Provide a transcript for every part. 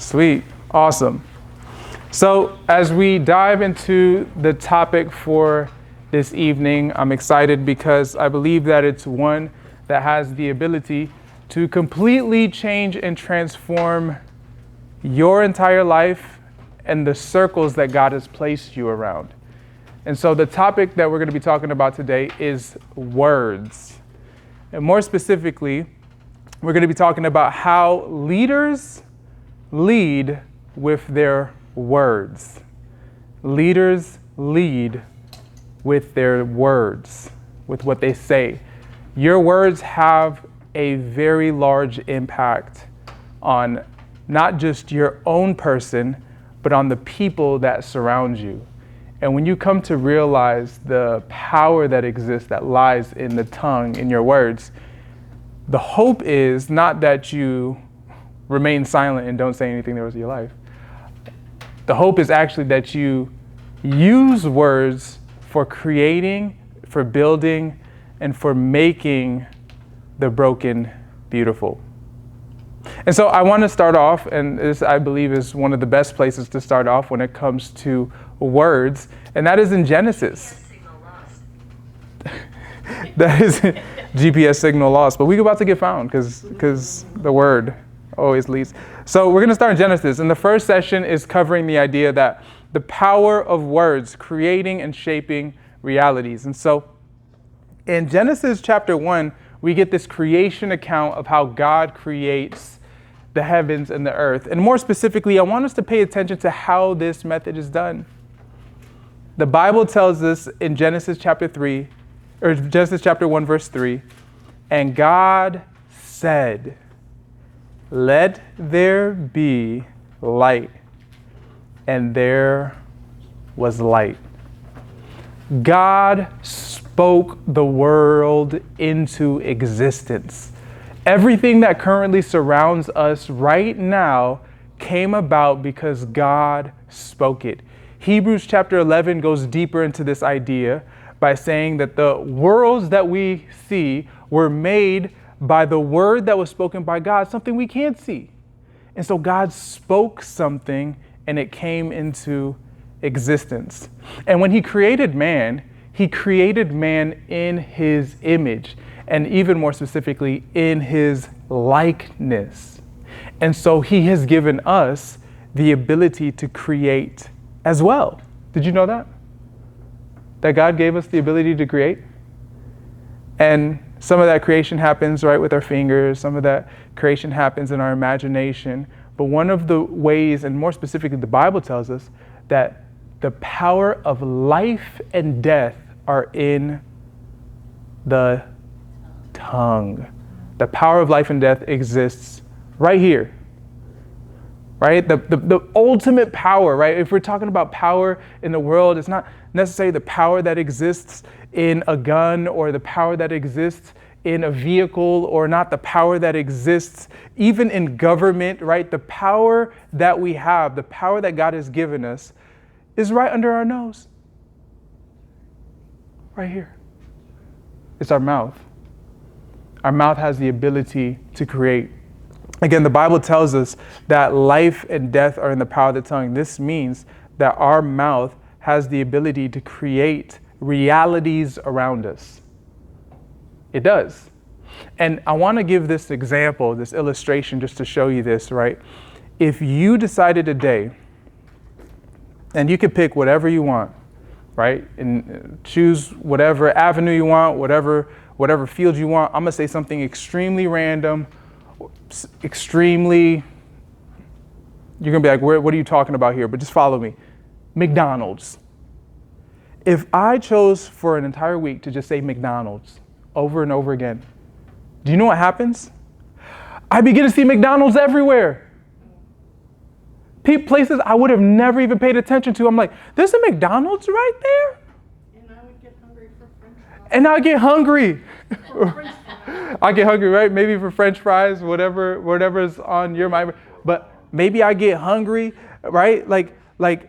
Sweet. Awesome. So as we dive into the topic for this evening, I'm excited because I believe that it's one that has the ability to completely change and transform your entire life and the circles that God has placed you around. And so the topic that we're going to be talking about today is words. And more specifically, we're going to be talking about how leaders lead with their words. Leaders lead with their words, with what they say. Your words have a very large impact on not just your own person, but on the people that surround you. And when you come to realize the power that exists, that lies in the tongue, in your words, the hope is not that you remain silent and don't say anything the rest of your life. The hope is actually that you use words for creating, for building, and for making the broken beautiful. And so I want to start off, and this I believe is one of the best places to start off when it comes to words, and that is in Genesis. That is GPS signal lost, but we're about to get found because the word always leads. So we're going to start in Genesis, and the first session is covering the idea that the power of words creating and shaping realities. And so in Genesis chapter 1, we get this creation account of how God creates the heavens and the earth. And more specifically, I want us to pay attention to how this method is done. The Bible tells us in Genesis chapter 1, verse 3, and God said, "Let there be light." And there was light. God spoke the world into existence. Everything that currently surrounds us right now came about because God spoke it. Hebrews chapter 11 goes deeper into this idea by saying that the worlds that we see were made by the word that was spoken by God, something we can't see. And so God spoke something and it came into existence. And when he created man in his image, and even more specifically, in his likeness. And so he has given us the ability to create as well. Did you know that? That God gave us the ability to create? And some of that creation happens right with our fingers. Some of that creation happens in our imagination. But one of the ways, and more specifically, the Bible tells us that the power of life and death are in the tongue. The power of life and death exists right here. Right? The ultimate power, right? If we're talking about power in the world, it's not necessarily the power that exists in a gun or the power that exists in a vehicle, or not the power that exists even in government, right? The power that we have, the power that God has given us, is right under our nose. Right here. It's our mouth. Our mouth has the ability to create. Again, the Bible tells us that life and death are in the power of the tongue. This means that our mouth has the ability to create realities around us. It does. And I want to give this example, this illustration, just to show you this, right? If you decided today, and you could pick whatever you want, right? And choose whatever avenue you want, whatever field you want. I'm going to say something extremely random, extremely, you're going to be like, what are you talking about here? But just follow me. McDonald's. If I chose for an entire week to just say McDonald's over and over again, do you know what happens? I begin to see McDonald's everywhere. Places I would have never even paid attention to. I'm like, there's a McDonald's right there? And I would get hungry for French fries. And I get hungry. I get hungry, right? Maybe for French fries, whatever's on your mind. But maybe I get hungry, right? Like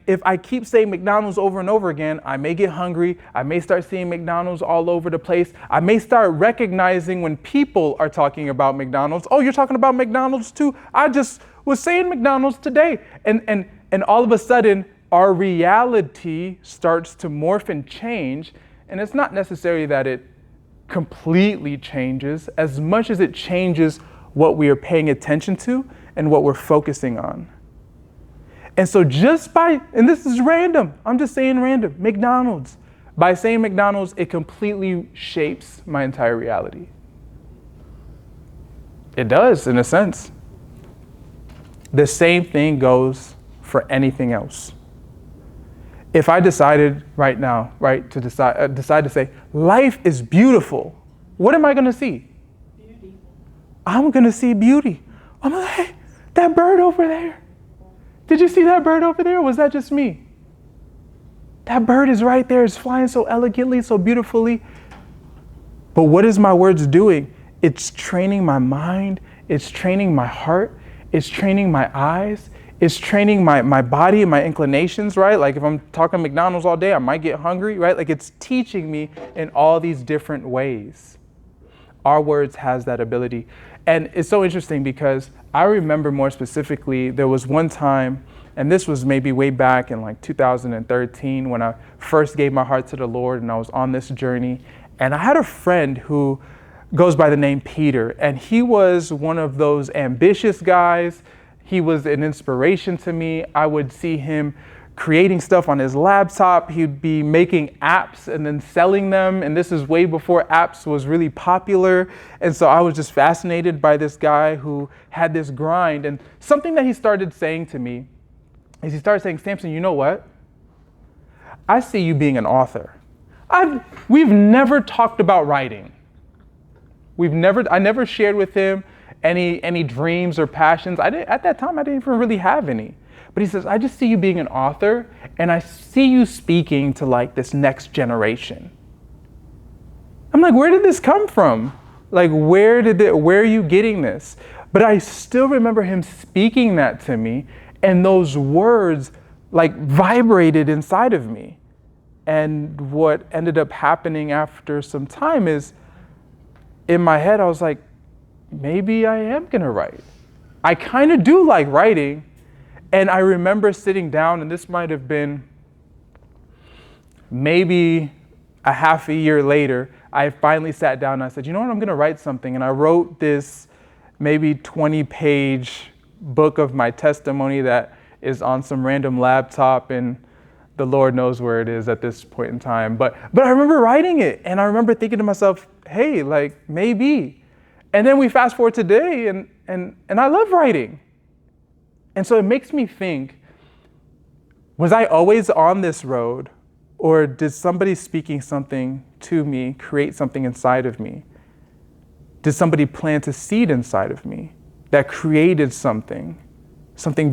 if I keep saying McDonald's over and over again, I may get hungry. I may start seeing McDonald's all over the place. I may start recognizing when people are talking about McDonald's. Oh, you're talking about McDonald's too? I just was saying McDonald's today. And all of a sudden, our reality starts to morph and change. And it's not necessarily that it completely changes as much as it changes what we are paying attention to and what we're focusing on. And so and this is random, I'm just saying random, McDonald's. By saying McDonald's, it completely shapes my entire reality. It does, in a sense. The same thing goes for anything else. If I decided right now, to decide to say, life is beautiful, what am I going to see? Beauty. I'm going to see beauty. I'm like, hey, that bird over there. Did you see that bird over there? Or was that just me? That bird is right there. It's flying so elegantly, so beautifully. But what is my words doing? It's training my mind. It's training my heart. It's training my eyes. It's training my body and my inclinations, right? Like if I'm talking McDonald's all day, I might get hungry, right? Like it's teaching me in all these different ways. Our words has that ability. And it's so interesting because I remember more specifically, there was one time, and this was maybe way back in like 2013 when I first gave my heart to the Lord and I was on this journey. And I had a friend who goes by the name Peter, and he was one of those ambitious guys. He was an inspiration to me. I would see him creating stuff on his laptop. He'd be making apps and then selling them. And this is way before apps was really popular. And so I was just fascinated by this guy who had this grind. And something that he started saying to me is he started saying, Samson, you know what? I see you being an author. We've never talked about writing. I never shared with him any dreams or passions. At that time, I didn't even really have any. But he says, I just see you being an author, and I see you speaking to like this next generation. I'm like, where did this come from? Like, where are you getting this? But I still remember him speaking that to me, and those words like vibrated inside of me. And what ended up happening after some time is, in my head, I was like, maybe I am gonna write. I kind of do like writing. And I remember sitting down, and this might have been maybe a half a year later, I finally sat down and I said, you know what, I'm gonna write something. And I wrote this maybe 20-page book of my testimony that is on some random laptop, and the Lord knows where it is at this point in time. But I remember writing it, and I remember thinking to myself, hey, like maybe. And then we fast forward today, and I love writing. And so it makes me think, was I always on this road, or did somebody speaking something to me create something inside of me? Did somebody plant a seed inside of me that created something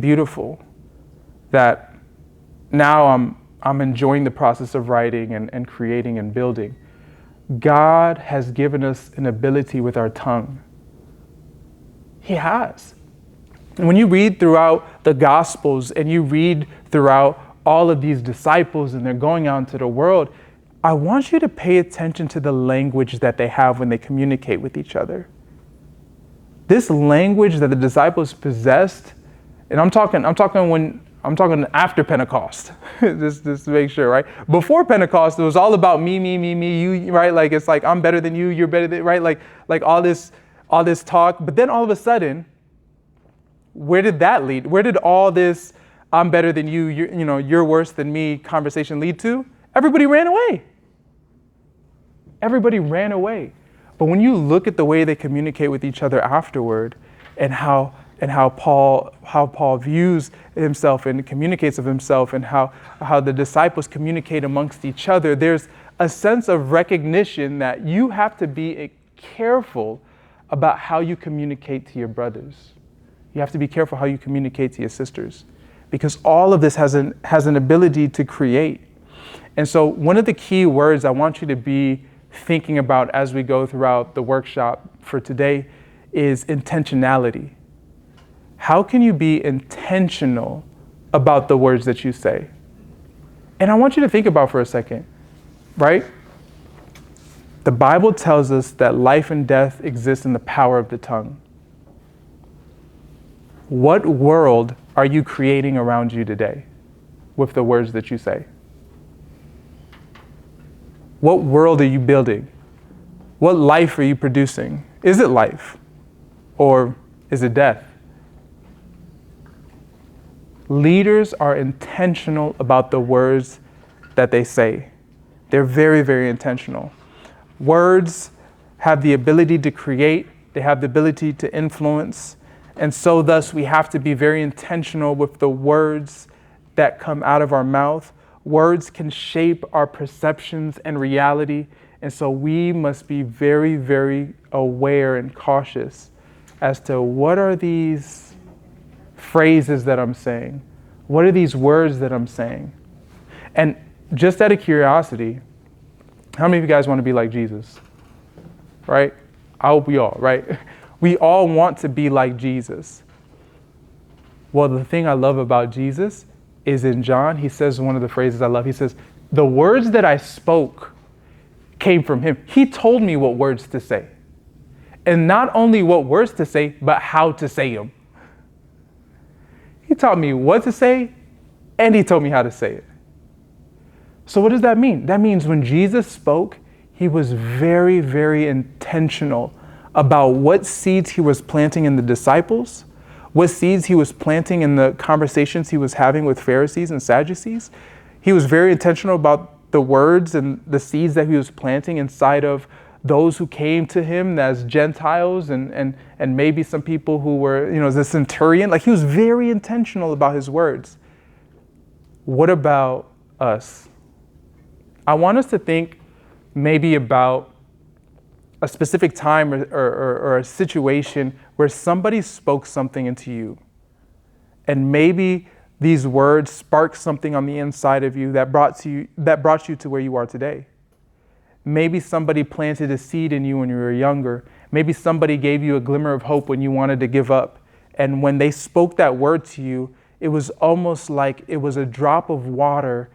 beautiful that now I'm enjoying the process of writing and creating and building? God has given us an ability with our tongue. He has. And when you read throughout the Gospels and you read throughout all of these disciples and they're going out into the world, I want you to pay attention to the language that they have when they communicate with each other. This language that the disciples possessed, and I'm talking after Pentecost, just to make sure, right? Before Pentecost, it was all about me, you, right? Like it's like I'm better than you, you're better than, right? Like all this talk. But then all of a sudden, where did that lead? Where did all this I'm better than you, you're worse than me conversation lead to? Everybody ran away. Everybody ran away. But when you look at the way they communicate with each other afterward, and how Paul views himself and communicates of himself, and how the disciples communicate amongst each other, there's a sense of recognition that you have to be careful about how you communicate to your brothers. You have to be careful how you communicate to your sisters, because all of this has an ability to create. And so one of the key words I want you to be thinking about as we go throughout the workshop for today is intentionality. How can you be intentional about the words that you say? And I want you to think about for a second, right? The Bible tells us that life and death exist in the power of the tongue. What world are you creating around you today with the words that you say? What world are you building? What life are you producing? Is it life or is it death? Leaders are intentional about the words that they say. They're very, very intentional. Words have the ability to create, they have the ability to influence, and so thus we have to be very intentional with the words that come out of our mouth. Words can shape our perceptions and reality, and so we must be very, very aware and cautious as to what are these phrases that I'm saying? What are these words that I'm saying? And just out of curiosity, how many of you guys want to be like Jesus? Right? I hope we all, right? We all want to be like Jesus. Well, the thing I love about Jesus is in John, he says one of the phrases I love. He says, the words that I spoke came from him. He told me what words to say. And not only what words to say, but how to say them. He taught me what to say, and he told me how to say it. So what does that mean? That means when Jesus spoke, he was very, very intentional about what seeds he was planting in the disciples, what seeds he was planting in the conversations he was having with Pharisees and Sadducees. He was very intentional about the words and the seeds that he was planting inside of those who came to him as Gentiles and maybe some people who were, the centurion. Like, he was very intentional about his words. What about us? I want us to think maybe about a specific time or a situation where somebody spoke something into you. And maybe these words sparked something on the inside of you that brought you to where you are today. Maybe somebody planted a seed in you when you were younger. Maybe somebody gave you a glimmer of hope when you wanted to give up. And when they spoke that word to you, it was almost like it was a drop of water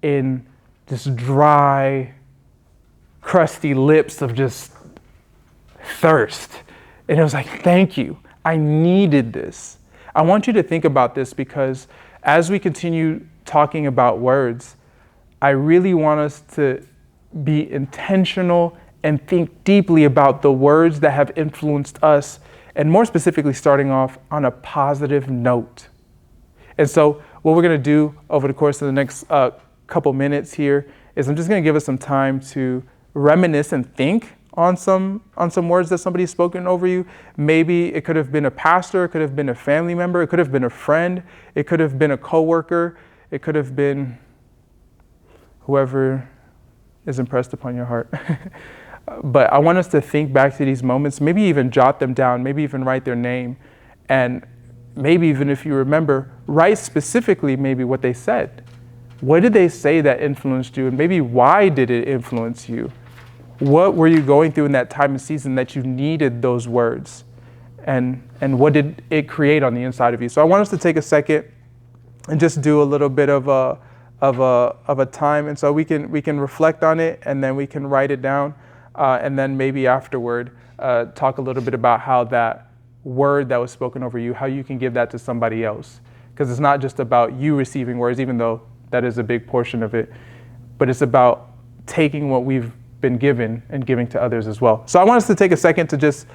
in this dry, crusty lips of just thirst. And it was like, thank you. I needed this. I want you to think about this because as we continue talking about words, I really want us to be intentional and think deeply about the words that have influenced us, and more specifically starting off on a positive note. And so what we're going to do over the course of the next couple minutes here is I'm just going to give us some time to reminisce and think on some words that somebody's spoken over you. Maybe it could have been a pastor, it could have been a family member, it could have been a friend, it could have been a coworker, it could have been whoever is impressed upon your heart. But I want us to think back to these moments, maybe even jot them down, maybe even write their name, and maybe even if you remember, write specifically maybe what they said. What did they say that influenced you? And maybe why did it influence you? What were you going through in that time and season that you needed those words? And what did it create on the inside of you? So I want us to take a second and just do a little bit of a time. And so we can reflect on it, and then we can write it down. And then maybe afterward, talk a little bit about how that word that was spoken over you, how you can give that to somebody else. Because it's not just about you receiving words, even though that is a big portion of it, but it's about taking what we've been given and giving to others as well. So I want us to take a second to just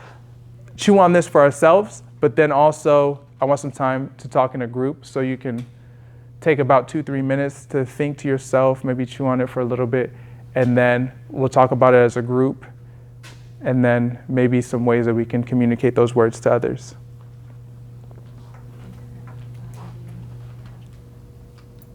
chew on this for ourselves, but then also I want some time to talk in a group, so you can take about 2-3 minutes to think to yourself, maybe chew on it for a little bit, and then we'll talk about it as a group, and then maybe some ways that we can communicate those words to others.